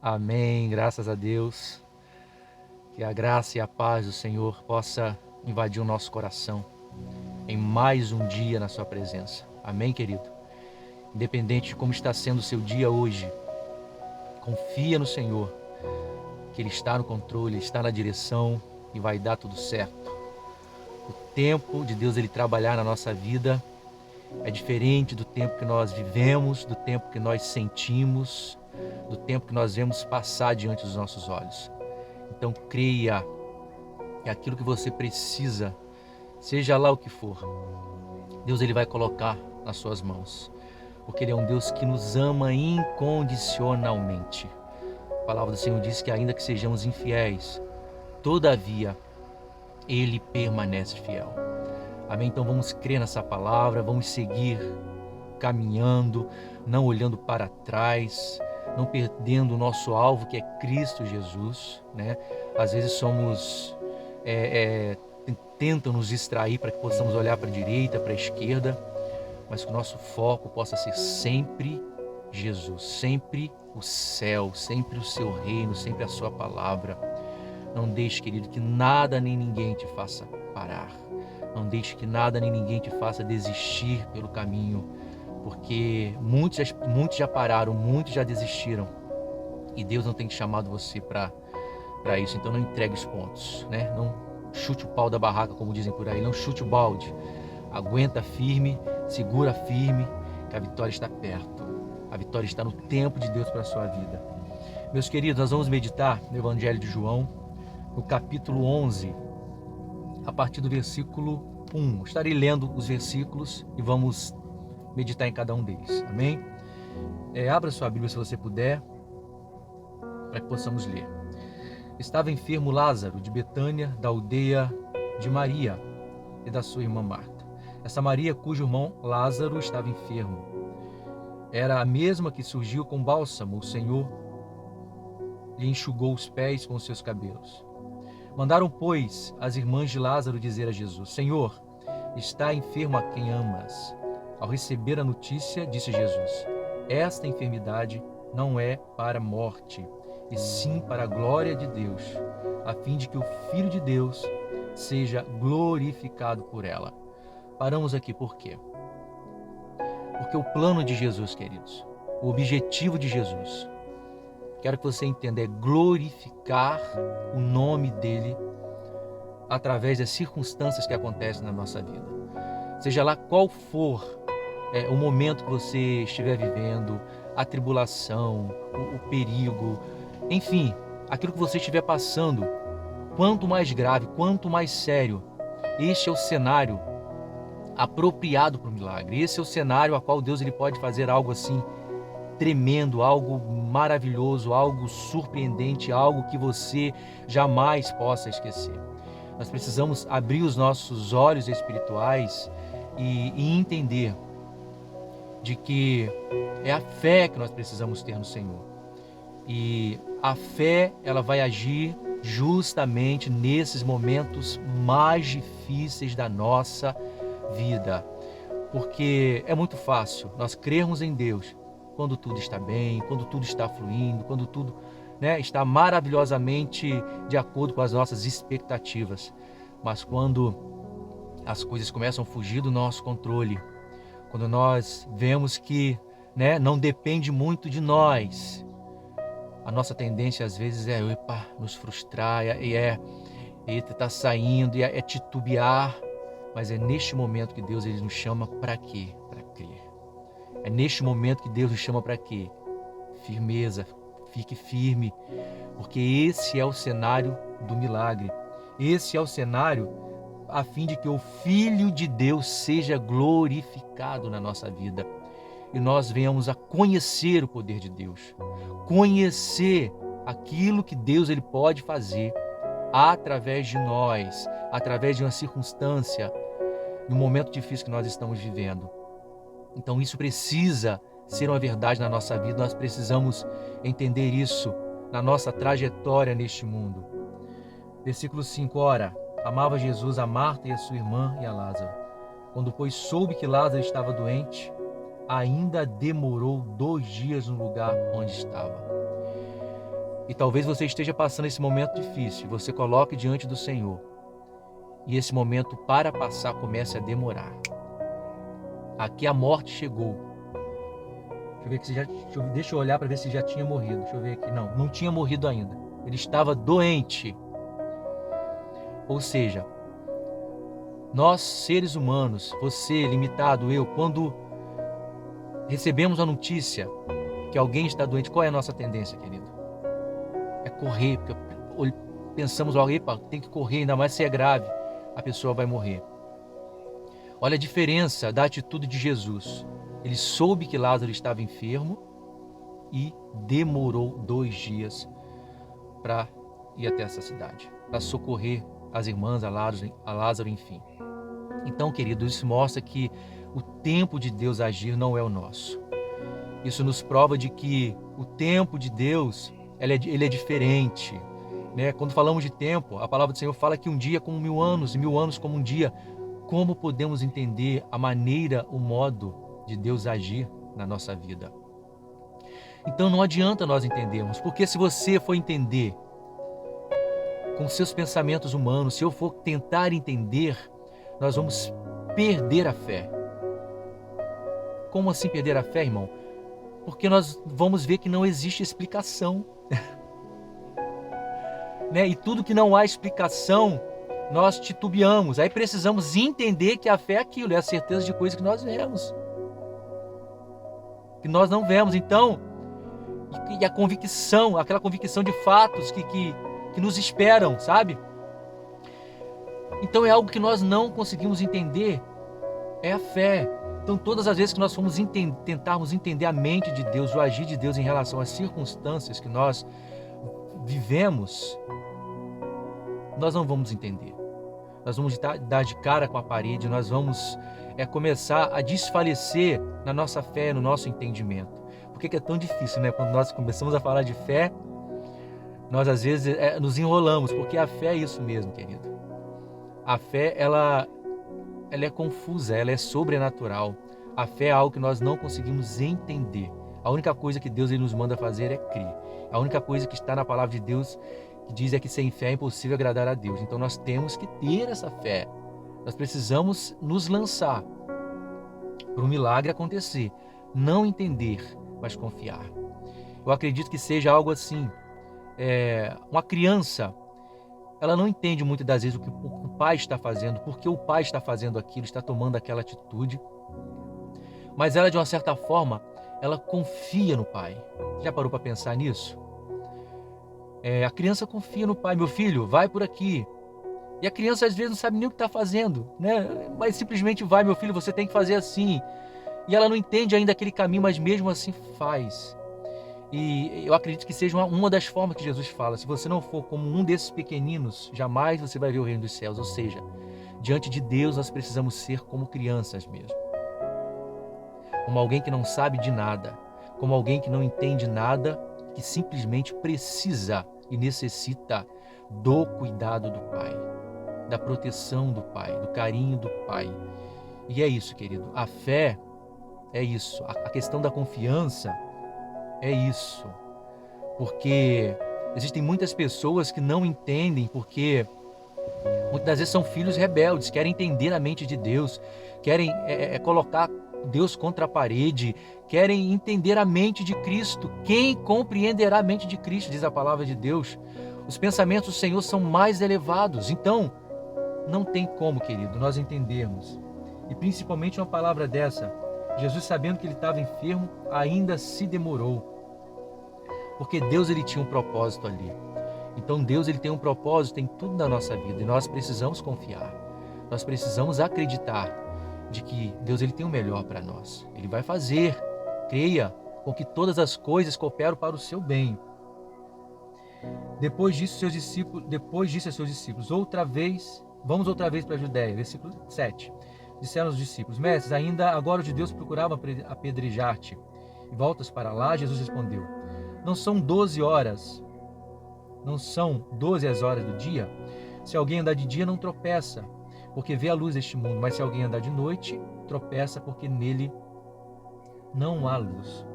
Amém, graças a Deus. Que a graça e a paz do Senhor possa invadir o nosso coração em mais um dia na sua presença. Amém, querido? Independente de como está sendo o seu dia hoje, confia no Senhor, que Ele está no controle, Ele está na direção e vai dar tudo certo. O tempo de Deus Ele trabalhar na nossa vida é diferente do tempo que nós vivemos, do tempo que nós sentimos, do tempo que nós vemos passar diante dos nossos olhos. Então creia que aquilo que você precisa, seja lá o que for, Deus Ele vai colocar nas suas mãos. Porque Ele é um Deus que nos ama incondicionalmente. A palavra do Senhor diz que ainda que sejamos infiéis, todavia Ele permanece fiel. Amém? Então vamos crer nessa palavra, vamos seguir caminhando, não olhando para trás, não perdendo o nosso alvo, que é Cristo Jesus, né? Às vezes tentam nos distrair para que possamos olhar para a direita, para a esquerda, mas que o nosso foco possa ser sempre Jesus, sempre o céu, sempre o seu reino, sempre a sua palavra. Não deixe, querido, que nada nem ninguém te faça parar. Não deixe que nada nem ninguém te faça desistir pelo caminho, porque muitos já pararam, muitos já desistiram, e Deus não tem chamado você para isso. Então não entregue os pontos, né? Não chute o pau da barraca, como dizem por aí, não chute o balde. Aguenta firme, segura firme, que a vitória está perto. A vitória está no tempo de Deus para a sua vida. Meus queridos, nós vamos meditar no Evangelho de João, no capítulo 11, a partir do versículo 1. Estarei lendo os versículos e vamos meditar em cada um deles, amém? Abra sua Bíblia se você puder, para que possamos ler. Estava enfermo Lázaro de Betânia, da aldeia de Maria e da sua irmã Marta. Essa Maria, cujo irmão Lázaro estava enfermo, era a mesma que surgiu com bálsamo. O Senhor lhe enxugou os pés com os seus cabelos. Mandaram, pois, as irmãs de Lázaro dizer a Jesus: Senhor, está enfermo a quem amas. Ao receber a notícia, disse Jesus: esta enfermidade não é para a morte, e sim para a glória de Deus, a fim de que o Filho de Deus seja glorificado por ela. Paramos aqui por quê? Porque o plano de Jesus, queridos, o objetivo de Jesus, quero que você entenda, é glorificar o nome dele através das circunstâncias que acontecem na nossa vida. Seja lá qual for o momento que você estiver vivendo, a tribulação, o perigo, enfim, aquilo que você estiver passando, quanto mais grave, quanto mais sério, este é o cenário apropriado para o milagre. Esse é o cenário a qual Deus ele pode fazer algo assim tremendo, algo maravilhoso, algo surpreendente, algo que você jamais possa esquecer. Nós precisamos abrir os nossos olhos espirituais e entender de que é a fé que nós precisamos ter no Senhor. E a fé, ela vai agir justamente nesses momentos mais difíceis da nossa vida. Porque é muito fácil nós crermos em Deus quando tudo está bem, quando tudo está fluindo, quando tudo, está maravilhosamente de acordo com as nossas expectativas. Mas quando as coisas começam a fugir do nosso controle, quando nós vemos que não depende muito de nós, a nossa tendência às vezes é nos frustrar, tá saindo, é titubear. Mas é neste momento que Deus ele nos chama para quê? Para crer. É neste momento que Deus nos chama para quê? Firmeza, fique firme, porque esse é o cenário do milagre. Esse é o cenário a fim de que o Filho de Deus seja glorificado na nossa vida e nós venhamos a conhecer o poder de Deus, conhecer aquilo que Deus ele pode fazer através de nós, através de uma circunstância, no momento difícil que nós estamos vivendo. Então isso precisa ser uma verdade na nossa vida, nós precisamos entender isso na nossa trajetória neste mundo. Versículo 5, ora, amava Jesus a Marta e a sua irmã e a Lázaro. Quando, pois, soube que Lázaro estava doente, ainda demorou 2 dias no lugar onde estava. E talvez você esteja passando esse momento difícil, você coloque diante do Senhor. E esse momento para passar comece a demorar. Aqui a morte chegou. Deixa eu ver que você deixa eu olhar para ver se já tinha morrido. Deixa eu ver aqui. Não tinha morrido ainda. Ele estava doente. Ou seja, nós seres humanos, você limitado, eu, quando recebemos a notícia que alguém está doente, qual é a nossa tendência, querido? É correr, porque pensamos logo, epa, tem que correr, ainda mais se é grave, a pessoa vai morrer. Olha a diferença da atitude de Jesus. Ele soube que Lázaro estava enfermo e demorou 2 dias para ir até essa cidade, para socorrer as irmãs, a Lázaro, enfim. Então, querido, isso mostra que o tempo de Deus agir não é o nosso. Isso nos prova de que o tempo de Deus, ele é diferente. Né? Quando falamos de tempo, a palavra do Senhor fala que um dia é como 1000 anos, e 1000 anos como um dia. Como podemos entender a maneira, o modo de Deus agir na nossa vida? Então não adianta nós entendermos, porque se você for entender com seus pensamentos humanos, se eu for tentar entender, nós vamos perder a fé. Como assim perder a fé, irmão? Porque nós vamos ver que não existe explicação. Né? E tudo que não há explicação, nós titubeamos. Aí precisamos entender que a fé é aquilo, é a certeza de coisas que nós vemos. Que nós não vemos. Então, e a convicção, aquela convicção de fatos que nos esperam, sabe? Então é algo que nós não conseguimos entender, é a fé. Então todas as vezes que nós formos tentarmos entender a mente de Deus, o agir de Deus em relação às circunstâncias que nós vivemos, nós não vamos entender. Nós vamos dar de cara com a parede, nós vamos começar a desfalecer na nossa fé, no nosso entendimento. Por que é tão difícil, né? Quando nós começamos a falar de fé, nós às vezes nos enrolamos, porque a fé é isso mesmo, querido. A fé, ela é confusa, ela é sobrenatural. A fé é algo que nós não conseguimos entender. A única coisa que Deus ele nos manda fazer é crer. A única coisa que está na palavra de Deus que diz que sem fé é impossível agradar a Deus. Então nós temos que ter essa fé. Nós precisamos nos lançar para um milagre acontecer. Não entender, mas confiar. Eu acredito que seja algo assim. Uma criança, ela não entende muitas das vezes o que o pai está fazendo, porque o pai está fazendo aquilo, está tomando aquela atitude. Mas ela, de uma certa forma, ela confia no pai. Já parou para pensar nisso? A criança confia no pai. Meu filho, vai por aqui. E a criança às vezes não sabe nem o que está fazendo, né? Mas simplesmente vai, meu filho, você tem que fazer assim. E ela não entende ainda aquele caminho, mas mesmo assim faz. E eu acredito que seja uma das formas que Jesus fala. Se você não for como um desses pequeninos, jamais você vai ver o reino dos céus. Ou seja, diante de Deus nós precisamos ser como crianças mesmo. Como alguém que não sabe de nada. Como alguém que não entende nada, que simplesmente precisa e necessita do cuidado do Pai, da proteção do Pai, do carinho do Pai. E é isso, querido. A fé é isso. A questão da confiança é isso. Porque existem muitas pessoas que não entendem, porque muitas das vezes são filhos rebeldes, querem entender a mente de Deus, querem colocar Deus contra a parede, querem entender a mente de Cristo. Quem compreenderá a mente de Cristo, diz a palavra de Deus. Os pensamentos do Senhor são mais elevados. Então, não tem como, querido, nós entendermos. E principalmente uma palavra dessa, Jesus, sabendo que ele estava enfermo, ainda se demorou. Porque Deus ele tinha um propósito ali. Então Deus ele tem um propósito em tudo na nossa vida e nós precisamos confiar. Nós precisamos acreditar de que Deus ele tem o melhor para nós. Ele vai fazer, creia, com que todas as coisas cooperam para o seu bem. Depois disse a seus discípulos, vamos outra vez para a Judéia. Versículo 7. Disseram os discípulos, mestres, ainda agora os judeus procuravam apedrejar-te. E voltas para lá, Jesus respondeu, não são 12 horas, não são 12 as horas do dia? Se alguém andar de dia, não tropeça, porque vê a luz deste mundo. Mas se alguém andar de noite, tropeça, porque nele não há luz.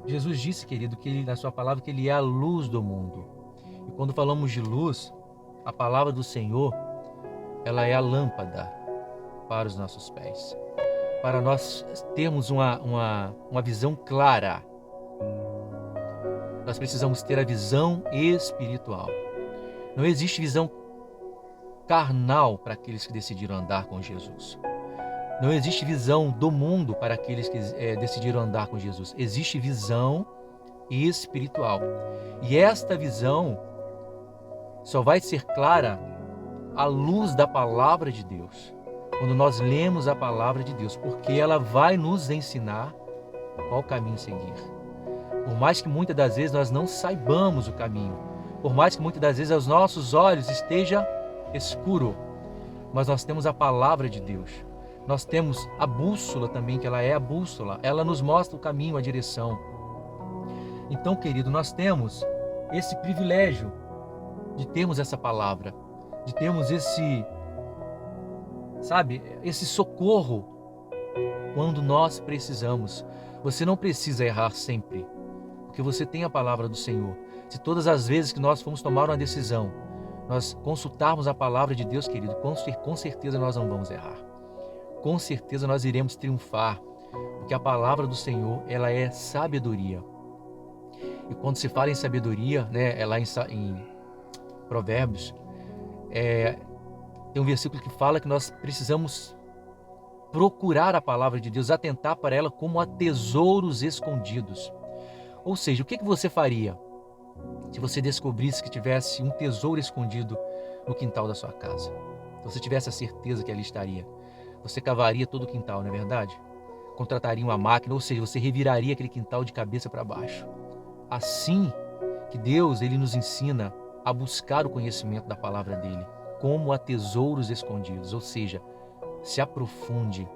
Jesus disse, querido, que ele, na sua palavra, que ele é a luz do mundo. E quando falamos de luz, a palavra do Senhor, ela é a lâmpada para os nossos pés. Para nós termos uma visão clara, nós precisamos ter a visão espiritual. Não existe visão carnal para aqueles que decidiram andar com Jesus. Não existe visão do mundo para aqueles que decidiram andar com Jesus. Existe visão espiritual. E esta visão só vai ser clara à luz da palavra de Deus. Quando nós lemos a palavra de Deus, porque ela vai nos ensinar qual caminho seguir. Por mais que muitas das vezes nós não saibamos o caminho, por mais que muitas das vezes aos nossos olhos esteja escuro, mas nós temos a palavra de Deus. Nós temos a bússola também, que ela é a bússola. Ela nos mostra o caminho, a direção. Então, querido, nós temos esse privilégio de termos essa palavra, de termos esse socorro quando nós precisamos. Você não precisa errar sempre, porque você tem a palavra do Senhor. Se todas as vezes que nós formos tomar uma decisão, nós consultarmos a palavra de Deus, querido, com certeza nós não vamos errar. Com certeza nós iremos triunfar, porque a palavra do Senhor, ela é sabedoria. E quando se fala em sabedoria, né, lá em Provérbios, tem um versículo que fala que nós precisamos procurar a palavra de Deus, atentar para ela como a tesouros escondidos. Ou seja, o que você faria se você descobrisse que tivesse um tesouro escondido no quintal da sua casa? Se você tivesse a certeza que ali estaria, você cavaria todo o quintal, não é verdade? Contrataria uma máquina, ou seja, você reviraria aquele quintal de cabeça para baixo. Assim que Deus, ele nos ensina a buscar o conhecimento da palavra dele, como a tesouros escondidos, ou seja, se aprofunde,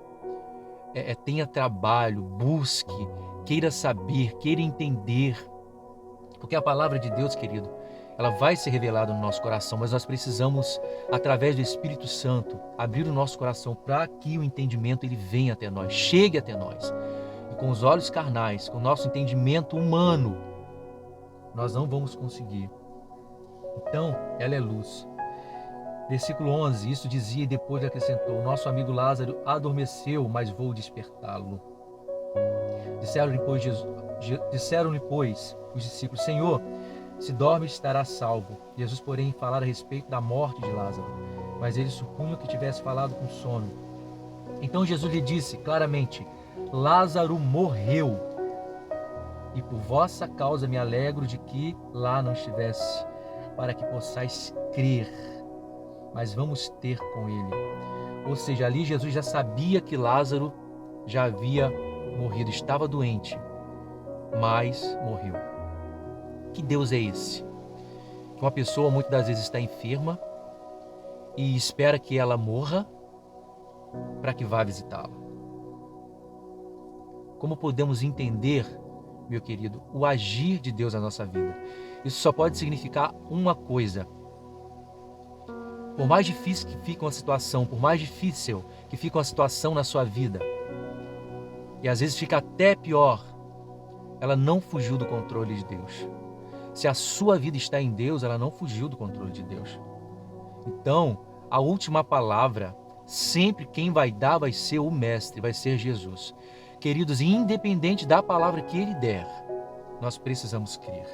tenha trabalho, busque, queira saber, queira entender, porque a palavra de Deus, querido, ela vai ser revelada no nosso coração, mas nós precisamos, através do Espírito Santo, abrir o nosso coração para que o entendimento ele venha até nós, chegue até nós. E com os olhos carnais, com o nosso entendimento humano, nós não vamos conseguir. Então, ela é luz. Versículo 11, isso dizia e depois acrescentou: nosso amigo Lázaro adormeceu, mas vou despertá-lo. Disseram-lhe, pois, os discípulos: Senhor, se dorme, estará salvo. Jesus, porém, falara a respeito da morte de Lázaro, mas eles supunham que tivesse falado com sono. Então Jesus lhe disse claramente: Lázaro morreu, e por vossa causa me alegro de que lá não estivesse, para que possais crer. Mas vamos ter com ele. Ou seja, ali Jesus já sabia que Lázaro já havia morrido, estava doente, mas morreu. Que Deus é esse? Que uma pessoa muitas das vezes está enferma e espera que ela morra para que vá visitá-la. Como podemos entender, meu querido, o agir de Deus na nossa vida? Isso só pode significar uma coisa. Por mais difícil que fique uma situação, por mais difícil que fique uma situação na sua vida, e às vezes fica até pior, ela não fugiu do controle de Deus. Se a sua vida está em Deus, ela não fugiu do controle de Deus. Então, a última palavra, sempre quem vai dar vai ser o Mestre, vai ser Jesus. Queridos, independente da palavra que Ele der, nós precisamos crer,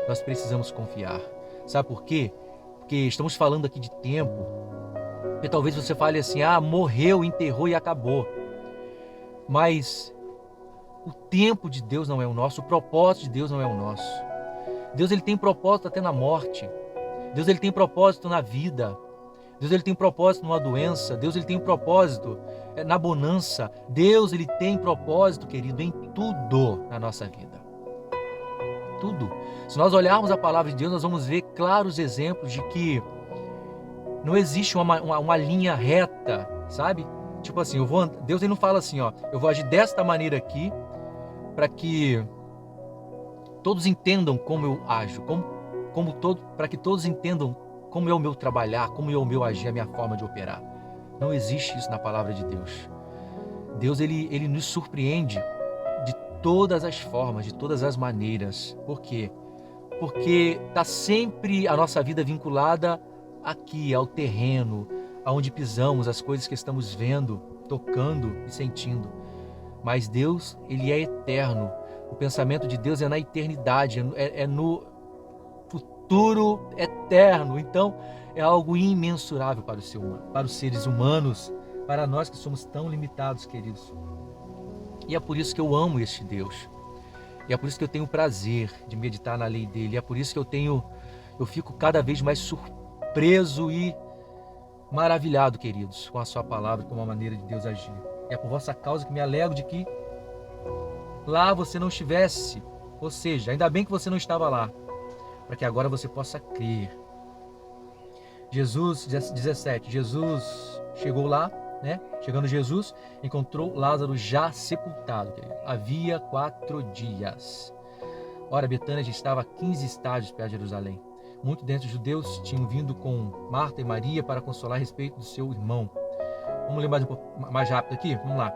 nós precisamos confiar. Sabe por quê? Porque estamos falando aqui de tempo, e talvez você fale assim: morreu, enterrou e acabou. Mas o tempo de Deus não é o nosso, o propósito de Deus não é o nosso. Deus, ele tem propósito até na morte. Deus, ele tem propósito na vida. Deus, ele tem propósito numa doença. Deus, ele tem propósito na bonança. Deus, ele tem propósito, querido, em tudo na nossa vida. Tudo. Se nós olharmos a palavra de Deus, nós vamos ver claros exemplos de que não existe uma linha reta, sabe? Tipo assim, Deus, ele não fala assim, eu vou agir desta maneira aqui para que todos entendam como eu ajo, para que todos entendam como é o meu trabalhar, como é o meu agir, a minha forma de operar. Não existe isso na palavra de Deus. Deus, ele nos surpreende de todas as formas, de todas as maneiras. Por quê? Porque está sempre a nossa vida vinculada aqui, ao terreno, aonde pisamos, as coisas que estamos vendo, tocando e sentindo. Mas Deus, Ele é eterno. O pensamento de Deus é na eternidade, é no futuro eterno. Então, é algo imensurável para os seres humanos, para nós que somos tão limitados, queridos. E é por isso que eu amo este Deus. E é por isso que eu tenho prazer de meditar na lei dele. E é por isso que eu fico cada vez mais surpreso e maravilhado, queridos, com a sua palavra, com a maneira de Deus agir. É por vossa causa que me alegro de que lá você não estivesse. Ou seja, ainda bem que você não estava lá, para que agora você possa crer. Jesus, 17, Jesus chegou lá, né? Chegando Jesus, encontrou Lázaro já sepultado. Havia 4 dias. Ora, Betânia já estava a 15 estádios perto de Jerusalém. Muitos dentre os judeus tinham vindo com Marta e Maria para consolar a respeito do seu irmão. Vamos ler mais um pouco mais rápido aqui? Vamos lá.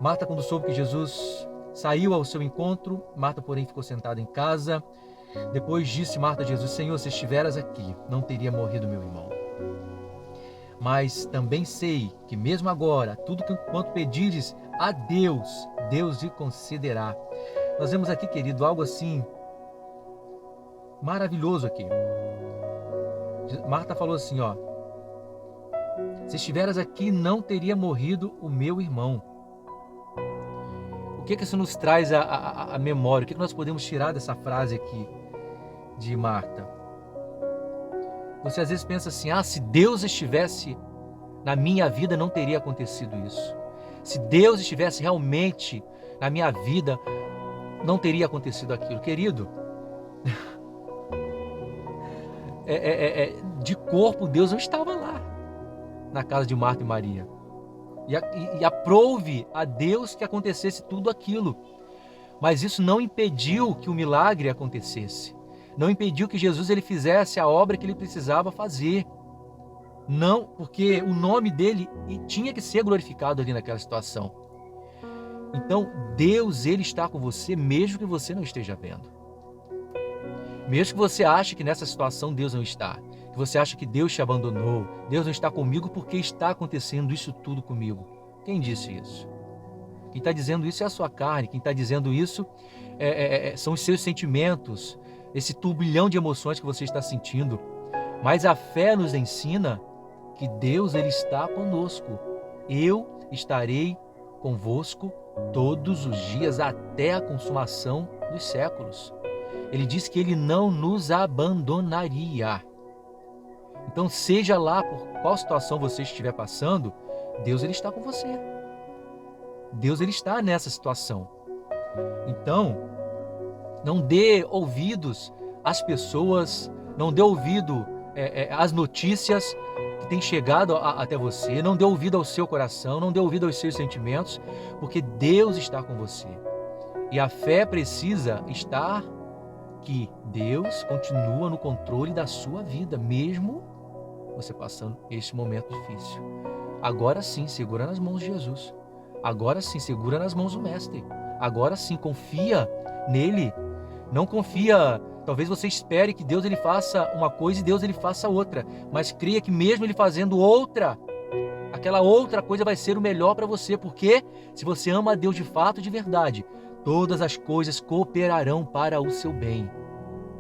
Marta, quando soube que Jesus saiu ao seu encontro, Marta, porém, ficou sentada em casa. Depois disse Marta a Jesus: Senhor, se estiveras aqui, não teria morrido meu irmão. Mas também sei que mesmo agora, tudo quanto pedires a Deus, Deus lhe concederá. Nós vemos aqui, querido, algo assim maravilhoso aqui. Marta falou assim, ó: se estiveras aqui, não teria morrido o meu irmão. O que isso nos traz à memória? O que nós podemos tirar dessa frase aqui de Marta? Você às vezes pensa assim: se Deus estivesse na minha vida, não teria acontecido isso. Se Deus estivesse realmente na minha vida, não teria acontecido aquilo. Querido, de corpo, Deus não estava lá, na casa de Marta e Maria. E aprove a Deus que acontecesse tudo aquilo. Mas isso não impediu que o milagre acontecesse. Não impediu que Jesus ele fizesse a obra que ele precisava fazer. Não, porque o nome dele tinha que ser glorificado ali naquela situação. Então, Deus, ele está com você mesmo que você não esteja vendo. Mesmo que você ache que nessa situação Deus não está. Que você acha que Deus te abandonou. Deus não está comigo porque está acontecendo isso tudo comigo. Quem disse isso? Quem está dizendo isso é a sua carne. Quem está dizendo isso são os seus sentimentos. Esse turbilhão de emoções que você está sentindo. Mas a fé nos ensina que Deus ele está conosco. Eu estarei convosco todos os dias até a consumação dos séculos. Ele disse que ele não nos abandonaria. Então, seja lá por qual situação você estiver passando, Deus ele está com você. Deus ele está nessa situação. Então, não dê ouvidos às pessoas, não dê ouvido às notícias que têm chegado até você, não dê ouvido ao seu coração, não dê ouvido aos seus sentimentos, porque Deus está com você. E a fé precisa estar que Deus continua no controle da sua vida, mesmo você passando este momento difícil. Agora sim, segura nas mãos de Jesus. Agora sim, segura nas mãos do Mestre. Agora sim, confia nele. Não confia, talvez você espere que Deus ele faça uma coisa e Deus ele faça outra, mas creia que mesmo ele fazendo outra, aquela outra coisa vai ser o melhor para você, porque se você ama a Deus de fato, de verdade, todas as coisas cooperarão para o seu bem,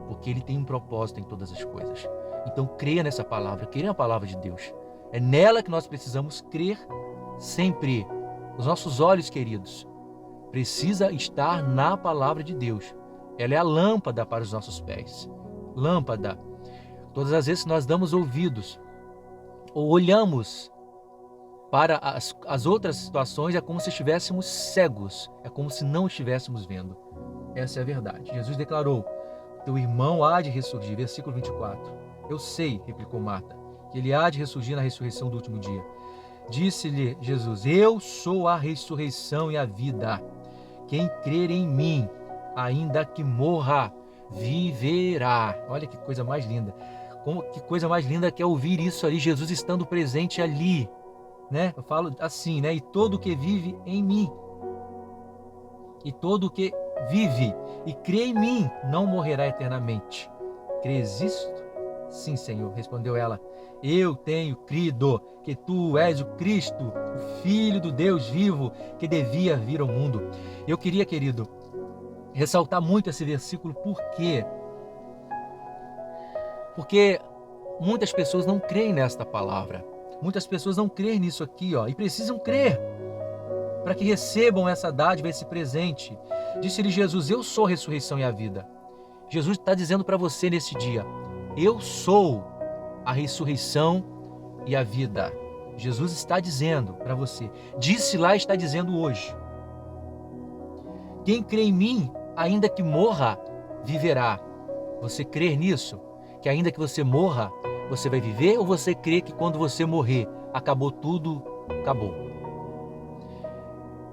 porque ele tem um propósito em todas as coisas. Então creia nessa palavra, creia na palavra de Deus. É nela que nós precisamos crer sempre. Os nossos olhos, queridos, precisa estar na palavra de Deus. Ela é a lâmpada para os nossos pés. Lâmpada. Todas as vezes que nós damos ouvidos ou olhamos para as outras situações, é como se estivéssemos cegos. É como se não estivéssemos vendo. Essa é a verdade. Jesus declarou: teu irmão há de ressurgir. Versículo 24. Eu sei, replicou Marta, que ele há de ressurgir na ressurreição do último dia. Disse-lhe Jesus: eu sou a ressurreição e a vida. Quem crer em mim, ainda que morra, viverá. Olha que coisa mais linda. Que coisa mais linda que é ouvir isso ali, Jesus estando presente ali, né? Eu falo assim, né? E todo que vive em mim. e todo o que vive e crê em mim não morrerá eternamente. Crês isto? Sim, Senhor, respondeu ela. Eu tenho crido que tu és o Cristo, o Filho do Deus vivo, que devia vir ao mundo. Eu queria, querido, ressaltar muito esse versículo. Por quê? Porque muitas pessoas não creem nesta palavra. Muitas pessoas não creem nisso aqui, ó, e precisam crer para que recebam essa dádiva, esse presente. Disse-lhe Jesus: eu sou a ressurreição e a vida. Jesus está dizendo para você nesse dia: eu sou a ressurreição e a vida. Jesus está dizendo para você. Disse lá e está dizendo hoje. Quem crê em mim, ainda que morra, viverá. Você crê nisso? Que ainda que você morra, você vai viver? Ou você crê que quando você morrer, acabou tudo, acabou?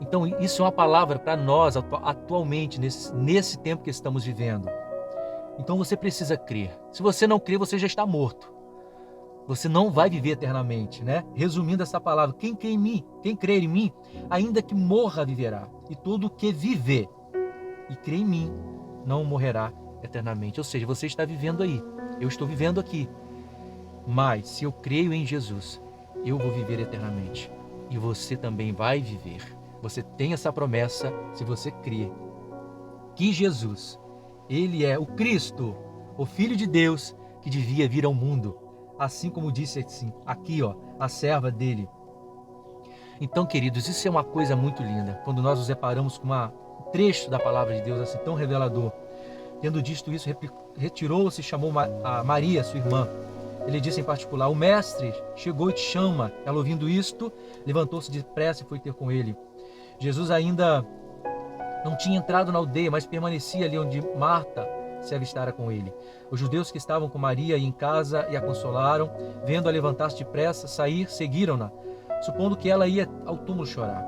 Então isso é uma palavra para nós atualmente, nesse tempo que estamos vivendo. Então você precisa crer. Se você não crer, você já está morto. Você não vai viver eternamente, né? Resumindo essa palavra, quem crê em mim, ainda que morra, viverá. E todo o que viver e crê em mim, não morrerá eternamente. Ou seja, você está vivendo aí, eu estou vivendo aqui. Mas se eu creio em Jesus, eu vou viver eternamente. E você também vai viver. Você tem essa promessa se você crer que Jesus, Ele é o Cristo, o Filho de Deus, que devia vir ao mundo. Assim como disse assim, aqui, ó, a serva dele. Então, queridos, isso é uma coisa muito linda. Quando nós nos deparamos com um trecho da palavra de Deus assim tão revelador. Tendo dito isso, retirou-se e chamou a Maria, sua irmã. Ele disse em particular: o mestre chegou e te chama. Ela, ouvindo isto, levantou-se depressa e foi ter com ele. Jesus ainda não tinha entrado na aldeia, mas permanecia ali onde Marta se avistara com ele. Os judeus que estavam com Maria em casa e a consolaram, vendo-a levantar-se depressa, sair, seguiram-na, supondo que ela ia ao túmulo chorar.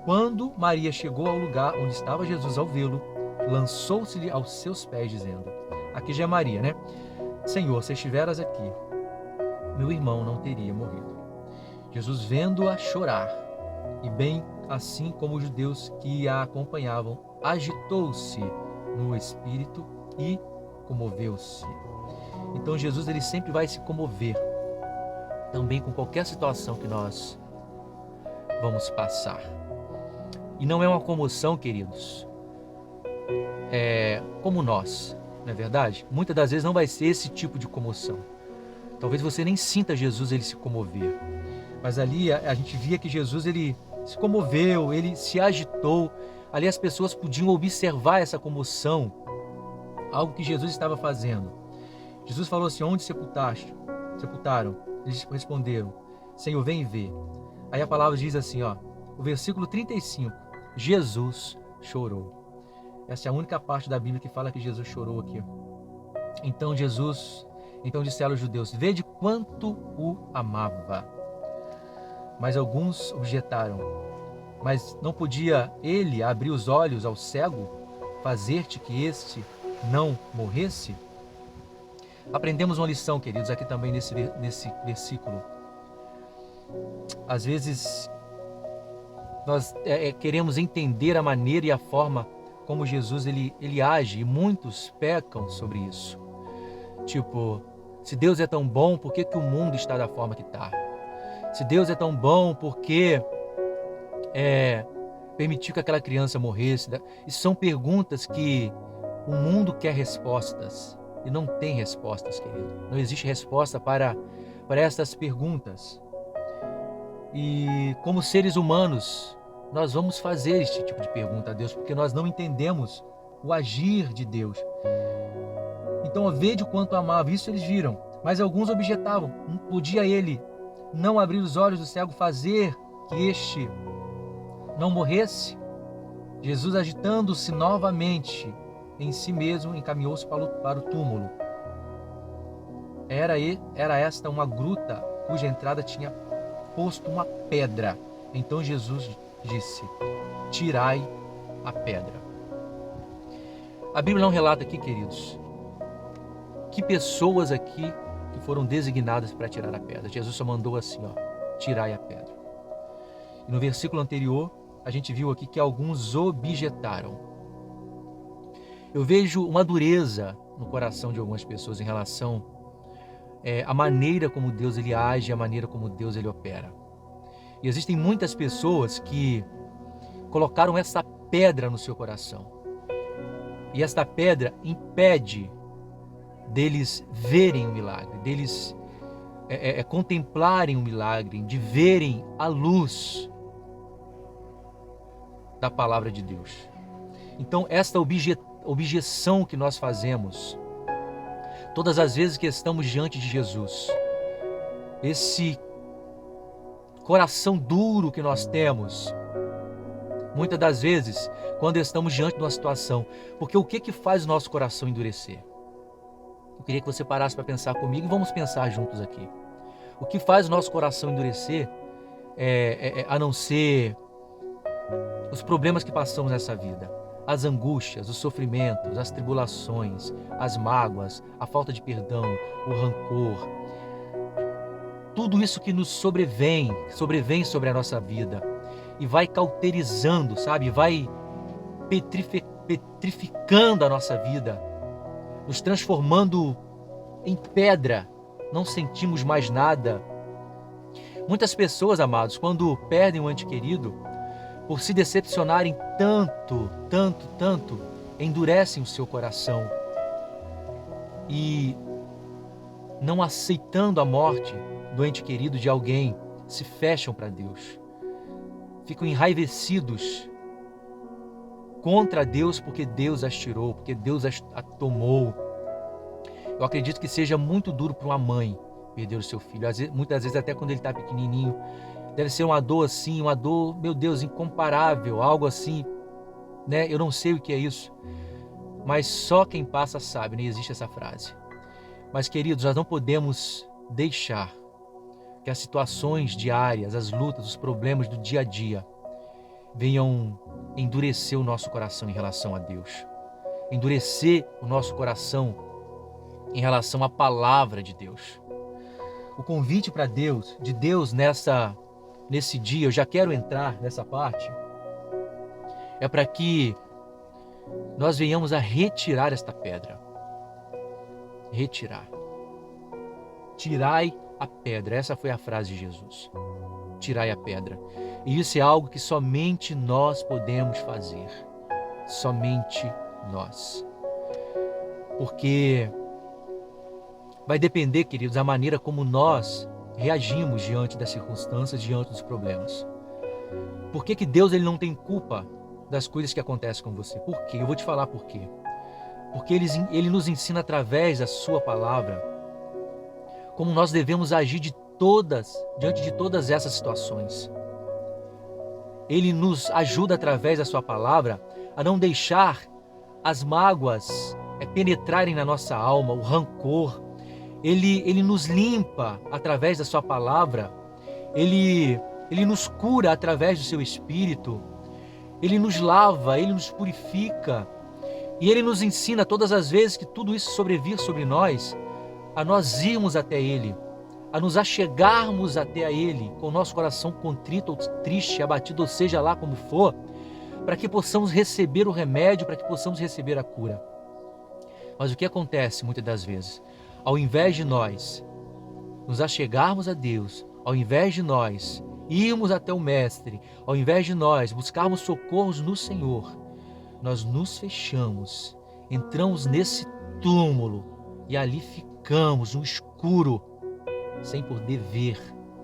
Quando Maria chegou ao lugar onde estava Jesus, ao vê-lo, lançou-se-lhe aos seus pés, dizendo, aqui já é Maria, né? Senhor, se estiveras aqui, meu irmão não teria morrido. Jesus, vendo-a chorar, e bem assim como os judeus que a acompanhavam, agitou-se no espírito e comoveu-se. Então Jesus, ele sempre vai se comover também com qualquer situação que nós vamos passar. E não é uma comoção, queridos, como nós, não é verdade? Muitas das vezes não vai ser esse tipo de comoção. Talvez você nem sinta Jesus ele se comover. Mas ali a gente via que Jesus ele se comoveu, ele se agitou. Ali as pessoas podiam observar essa comoção, algo que Jesus estava fazendo. Jesus falou assim: onde sepultaram? Eles responderam: Senhor, vem e vê. Aí a palavra diz assim, ó, o versículo 35, Jesus chorou. Essa é a única parte da Bíblia que fala que Jesus chorou aqui. Então disseram os judeus: vede quanto o amava. Mas alguns objetaram: mas não podia ele abrir os olhos ao cego, fazer-te que este não morresse? Aprendemos uma lição, queridos, aqui também nesse versículo. Às vezes nós queremos entender a maneira e a forma como Jesus ele age, e muitos pecam sobre isso. Tipo, se Deus é tão bom, por que o mundo está da forma que está? Se Deus é tão bom, por que permitiu que aquela criança morresse? Isso são perguntas que o mundo quer respostas e não tem respostas, querido. Não existe resposta para essas perguntas. E como seres humanos, nós vamos fazer este tipo de pergunta a Deus, porque nós não entendemos o agir de Deus. Então, vede o quanto amava, isso eles viram. Mas alguns objetavam: podia ele não abrir os olhos do cego, fazer que este não morresse? Jesus, agitando-se novamente em si mesmo, encaminhou-se para o túmulo. Era esta uma gruta cuja entrada tinha posto uma pedra. Então Jesus disse: tirai a pedra. A Bíblia não relata aqui, queridos, que pessoas aqui que foram designadas para tirar a pedra. Jesus só mandou assim, ó, tirai a pedra. E no versículo anterior, a gente viu aqui que alguns objetaram. Eu vejo uma dureza no coração de algumas pessoas em relação à maneira como Deus ele age, a maneira como Deus ele opera. E existem muitas pessoas que colocaram essa pedra no seu coração. E esta pedra impede deles verem o milagre, deles contemplarem o milagre, de verem a luz da palavra de Deus. Então, esta objeção que nós fazemos, todas as vezes que estamos diante de Jesus, esse coração duro que nós temos, muitas das vezes, quando estamos diante de uma situação, porque o que faz o nosso coração endurecer? Eu queria que você parasse para pensar comigo e vamos pensar juntos aqui. O que faz o nosso coração endurecer a não ser os problemas que passamos nessa vida, as angústias, os sofrimentos, as tribulações, as mágoas, a falta de perdão, o rancor, tudo isso que nos sobrevém sobre a nossa vida e vai cauterizando, sabe? Vai petrificando a nossa vida, nos transformando em pedra, não sentimos mais nada. Muitas pessoas, amados, quando perdem um ente querido, por se decepcionarem tanto, endurecem o seu coração e, não aceitando a morte do ente querido de alguém, se fecham para Deus. Ficam enraivecidos contra Deus porque Deus as tirou, porque Deus as tomou. Eu acredito que seja muito duro para uma mãe perder o seu filho. Muitas vezes até quando ele está pequenininho. Deve ser uma dor assim, uma dor, meu Deus, incomparável, algo assim, né? Eu não sei o que é isso, mas só quem passa sabe, nem existe essa frase. Mas, queridos, nós não podemos deixar que as situações diárias, as lutas, os problemas do dia a dia venham endurecer o nosso coração em relação a Deus. Endurecer o nosso coração em relação à palavra de Deus. O convite para Deus, de Deus nesse dia, eu já quero entrar nessa parte, é para que nós venhamos a retirar esta pedra. Retirar. Tirai a pedra. Essa foi a frase de Jesus. Tirai a pedra. E isso é algo que somente nós podemos fazer. Somente nós. Porque vai depender, queridos, da maneira como nós reagimos diante das circunstâncias, diante dos problemas. Por que Deus ele não tem culpa das coisas que acontecem com você? Por quê? Eu vou te falar por quê. Porque ele nos ensina através da sua palavra como nós devemos agir diante de todas essas situações. Ele nos ajuda através da sua palavra a não deixar as mágoas penetrarem na nossa alma, o rancor. Ele nos limpa através da sua palavra, ele nos cura através do seu Espírito, ele nos lava, ele nos purifica e ele nos ensina todas as vezes que tudo isso sobrevir sobre nós, a nós irmos até ele, a nos achegarmos até a ele com o nosso coração contrito ou triste, abatido, ou seja lá como for, para que possamos receber o remédio, para que possamos receber a cura. Mas o que acontece muitas das vezes? Ao invés de nós nos achegarmos a Deus, ao invés de nós irmos até o Mestre, ao invés de nós buscarmos socorros no Senhor, nós nos fechamos, entramos nesse túmulo e ali ficamos no escuro, sem poder ver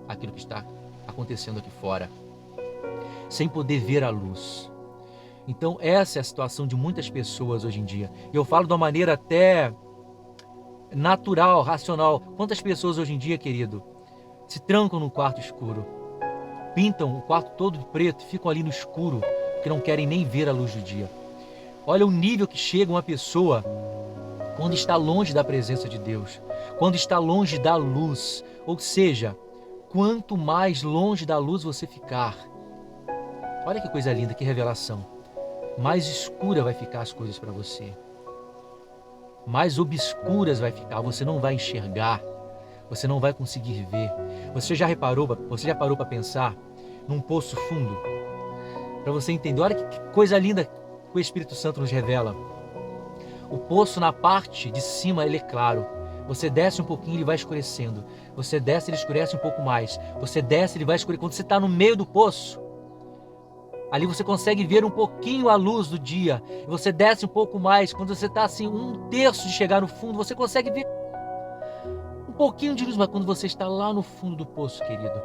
aquilo que está acontecendo aqui fora, sem poder ver a luz. Então essa é a situação de muitas pessoas hoje em dia. E eu falo de uma maneira até natural, racional. Quantas pessoas hoje em dia, querido, se trancam no quarto escuro, pintam o quarto todo de preto, ficam ali no escuro, porque não querem nem ver a luz do dia. Olha o nível que chega uma pessoa quando está longe da presença de Deus, quando está longe da luz. Ou seja, quanto mais longe da luz você ficar, olha que coisa linda, que revelação, mais escura vai ficar as coisas para você. Mais obscuras vai ficar, você não vai enxergar, você não vai conseguir ver. Você já parou para pensar num poço fundo? Para você entender, olha que coisa linda que o Espírito Santo nos revela. O poço na parte de cima ele é claro. Você desce um pouquinho, ele vai escurecendo. Você desce, ele escurece um pouco mais. Você desce, ele vai escurecer. Quando você está no meio do poço, ali você consegue ver um pouquinho a luz do dia. E você desce um pouco mais. Quando você está assim, 1/3 de chegar no fundo, você consegue ver um pouquinho de luz. Mas quando você está lá no fundo do poço, querido,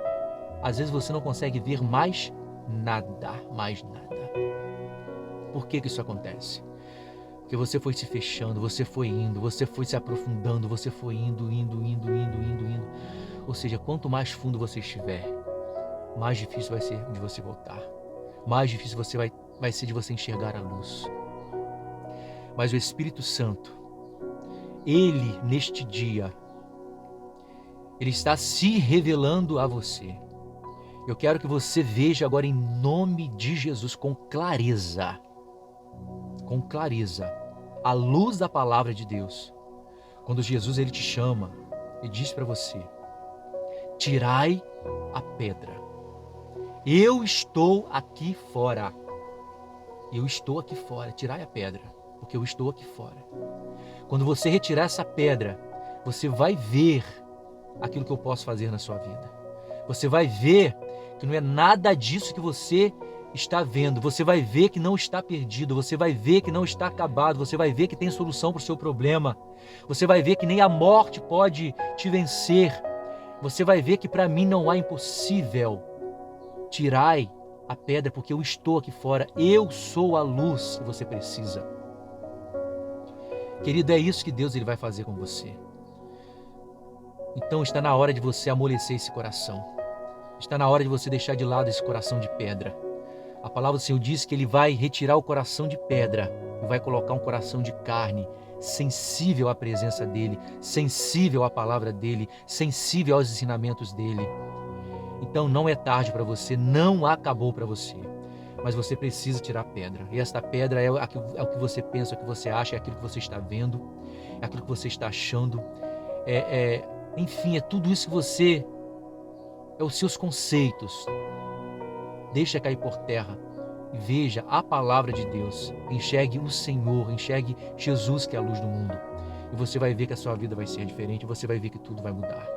às vezes você não consegue ver mais nada, mais nada. Por que isso acontece? Porque você foi se fechando, você foi indo, você foi se aprofundando, você foi indo. Ou seja, quanto mais fundo você estiver, mais difícil vai ser de você voltar. Mais difícil vai ser de você enxergar a luz. Mas o Espírito Santo, ele, neste dia, ele está se revelando a você. Eu quero que você veja agora em nome de Jesus com clareza, a luz da palavra de Deus. Quando Jesus ele te chama e diz para você: tirai a pedra. Eu estou aqui fora. Eu estou aqui fora. Tirai a pedra, porque eu estou aqui fora. Quando você retirar essa pedra, você vai ver aquilo que eu posso fazer na sua vida. Você vai ver que não é nada disso que você está vendo. Você vai ver que não está perdido. Você vai ver que não está acabado. Você vai ver que tem solução para o seu problema. Você vai ver que nem a morte pode te vencer. Você vai ver que para mim não há impossível. Tirai a pedra, porque eu estou aqui fora. Eu sou a luz que você precisa. Querido, é isso que Deus ele vai fazer com você. Então está na hora de você amolecer esse coração. Está na hora de você deixar de lado esse coração de pedra. A palavra do Senhor diz que ele vai retirar o coração de pedra e vai colocar um coração de carne, sensível à presença dele, sensível à palavra dele, sensível aos ensinamentos dele. Então não é tarde para você, não acabou para você, mas você precisa tirar a pedra. E esta pedra é o que você pensa, é o que você acha, é aquilo que você está vendo, é aquilo que você está achando, enfim, é tudo isso que você, é os seus conceitos. Deixa cair por terra e veja a palavra de Deus. Enxergue o Senhor, enxergue Jesus, que é a luz do mundo. E você vai ver que a sua vida vai ser diferente, você vai ver que tudo vai mudar.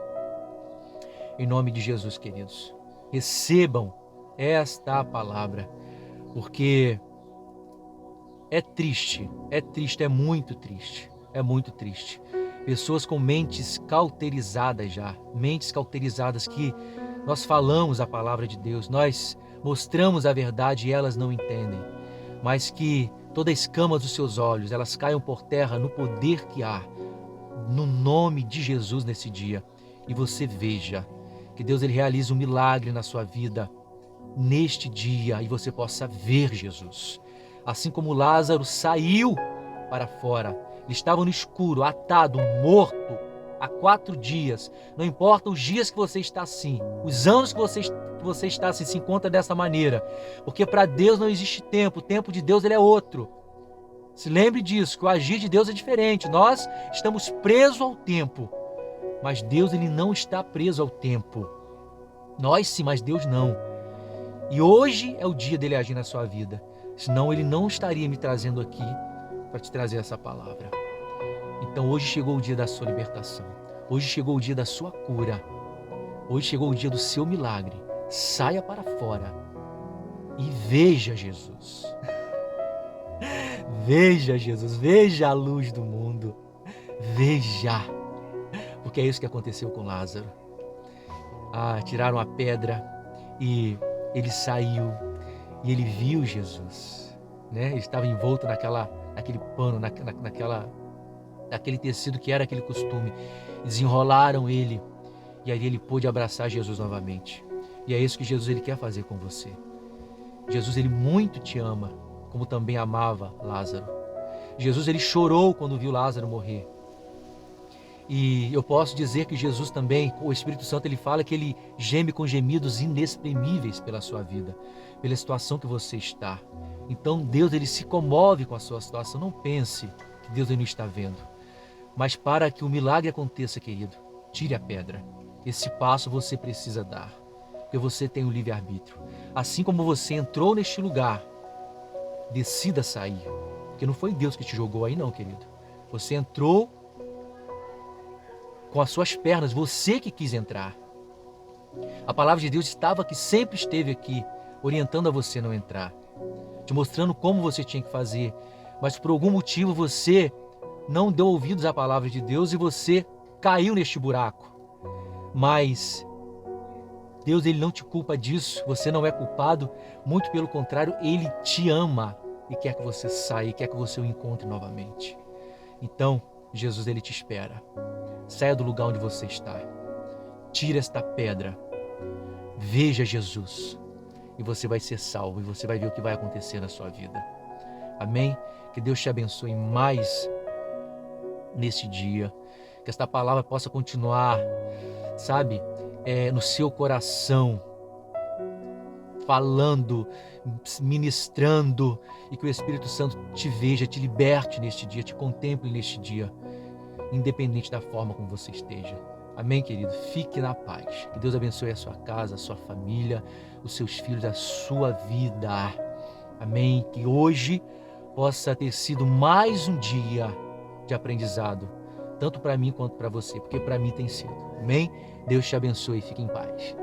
Em nome de Jesus, queridos, recebam esta palavra, porque é triste, é muito triste. Pessoas com mentes cauterizadas já, mentes cauterizadas que nós falamos a palavra de Deus, nós mostramos a verdade e elas não entendem, mas que toda a escama dos seus olhos, elas caiam por terra no poder que há, no nome de Jesus nesse dia. E você veja que Deus ele realiza um milagre na sua vida neste dia e você possa ver Jesus. Assim como Lázaro saiu para fora, ele estava no escuro, atado, morto, há 4 dias. Não importa os dias que você está assim, os anos que você está assim, se encontra dessa maneira. Porque para Deus não existe tempo, o tempo de Deus ele é outro. Se lembre disso, que o agir de Deus é diferente. Nós estamos presos ao tempo, mas Deus ele não está preso ao tempo. Nós sim, mas Deus não. E hoje é o dia dele agir na sua vida. Senão ele não estaria me trazendo aqui para te trazer essa palavra. Então hoje chegou o dia da sua libertação. Hoje chegou o dia da sua cura. Hoje chegou o dia do seu milagre. Saia para fora e veja Jesus. Veja Jesus, veja a luz do mundo. Veja. Porque é isso que aconteceu com Lázaro. Tiraram a pedra e ele saiu e ele viu Jesus, né? Ele estava envolto naquele pano, naquele tecido que era aquele costume. Desenrolaram ele e aí ele pôde abraçar Jesus novamente. E é isso que Jesus ele quer fazer com você. Jesus ele muito te ama, como também amava Lázaro. Jesus ele chorou quando viu Lázaro morrer. E eu posso dizer que Jesus também, o Espírito Santo, ele fala que ele geme com gemidos inexprimíveis pela sua vida, pela situação que você está. Então Deus ele se comove com a sua situação. Não pense que Deus ele não está vendo. Mas para que o milagre aconteça, querido, tire a pedra. Esse passo você precisa dar, porque você tem o livre-arbítrio. Assim como você entrou neste lugar, decida sair, porque não foi Deus que te jogou aí não, querido. Você entrou com as suas pernas, você que quis entrar. A palavra de Deus estava aqui, sempre esteve aqui, orientando a você não entrar, te mostrando como você tinha que fazer, mas por algum motivo você não deu ouvidos à palavra de Deus e você caiu neste buraco. Mas Deus, ele não te culpa disso, você não é culpado, muito pelo contrário, ele te ama e quer que você saia, quer que você o encontre novamente. Então, Jesus, ele te espera. Saia do lugar onde você está. Tira esta pedra. Veja Jesus. E você vai ser salvo. E você vai ver o que vai acontecer na sua vida. Amém? Que Deus te abençoe mais nesse dia. Que esta palavra possa continuar, sabe, no seu coração, falando, ministrando, e que o Espírito Santo te veja, te liberte neste dia, te contemple neste dia, independente da forma como você esteja. Amém, querido? Fique na paz. Que Deus abençoe a sua casa, a sua família, os seus filhos, a sua vida. Amém? Que hoje possa ter sido mais um dia de aprendizado, tanto para mim quanto para você, porque para mim tem sido. Amém? Deus te abençoe e fique em paz.